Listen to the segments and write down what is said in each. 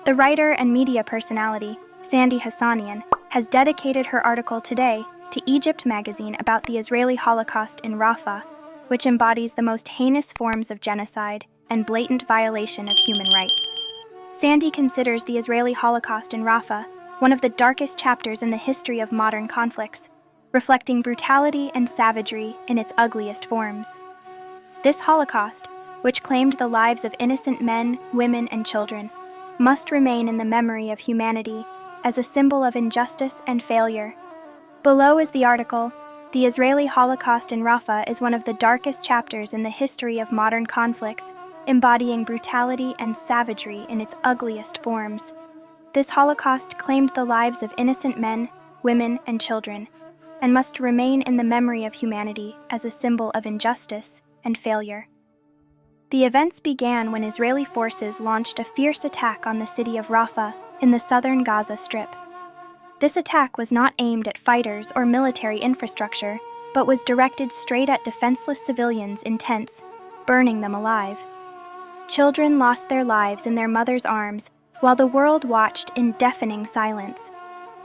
The writer and media personality, Sandy Hassanian, has dedicated her article today to Egypt magazine about the Israeli Holocaust in Rafah, which embodies the most heinous forms of genocide and blatant violation of human rights. Sandy considers the Israeli Holocaust in Rafah one of the darkest chapters in the history of modern conflicts, reflecting brutality and savagery in its ugliest forms. This Holocaust, which claimed the lives of innocent men, women, and children, must remain in the memory of humanity as a symbol of injustice and failure. Below is the article. The Israeli Holocaust in Rafah is one of the darkest chapters in the history of modern conflicts, embodying brutality and savagery in its ugliest forms. This Holocaust claimed the lives of innocent men, women, and children, and must remain in the memory of humanity as a symbol of injustice and failure. The events began when Israeli forces launched a fierce attack on the city of Rafah in the southern Gaza Strip. This attack was not aimed at fighters or military infrastructure, but was directed straight at defenseless civilians in tents, burning them alive. Children lost their lives in their mothers' arms, while the world watched in deafening silence.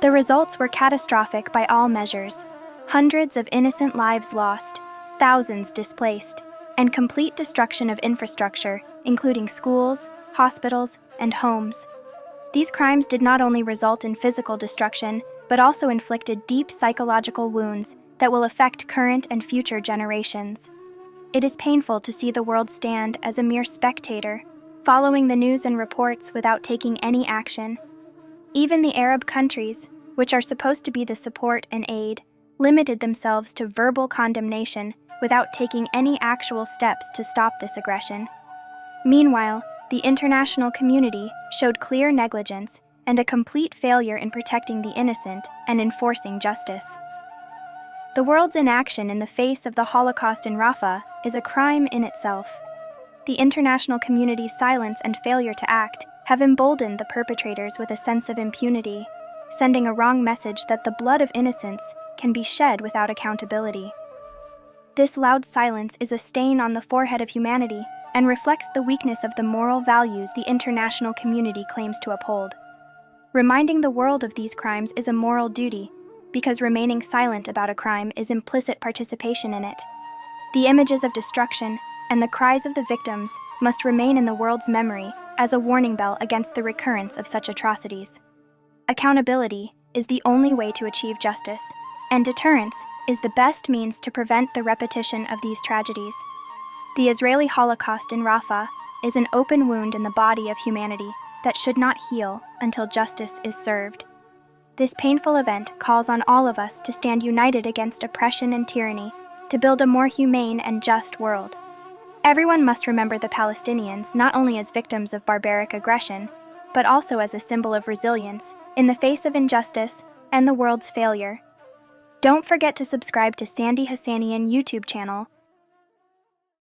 The results were catastrophic by all measures: hundreds of innocent lives lost, thousands displaced, and complete destruction of infrastructure, including schools, hospitals, and homes. These crimes did not only result in physical destruction, but also inflicted deep psychological wounds that will affect current and future generations. It is painful to see the world stand as a mere spectator, following the news and reports without taking any action. Even the Arab countries, which are supposed to be the support and aid, limited themselves to verbal condemnation without taking any actual steps to stop this aggression. Meanwhile, the international community showed clear negligence and a complete failure in protecting the innocent and enforcing justice. The world's inaction in the face of the Holocaust in Rafah is a crime in itself. The international community's silence and failure to act have emboldened the perpetrators with a sense of impunity, sending a wrong message that the blood of innocents can be shed without accountability. This loud silence is a stain on the forehead of humanity and reflects the weakness of the moral values the international community claims to uphold. Reminding the world of these crimes is a moral duty, because remaining silent about a crime is implicit participation in it. The images of destruction and the cries of the victims must remain in the world's memory as a warning bell against the recurrence of such atrocities. Accountability is the only way to achieve justice, and deterrence is the best means to prevent the repetition of these tragedies. The Israeli Holocaust in Rafah is an open wound in the body of humanity that should not heal until justice is served. This painful event calls on all of us to stand united against oppression and tyranny, to build a more humane and just world. Everyone must remember the Palestinians not only as victims of barbaric aggression, but also as a symbol of resilience in the face of injustice and the world's failure. Don't forget to subscribe to Sandy Hassanian YouTube channel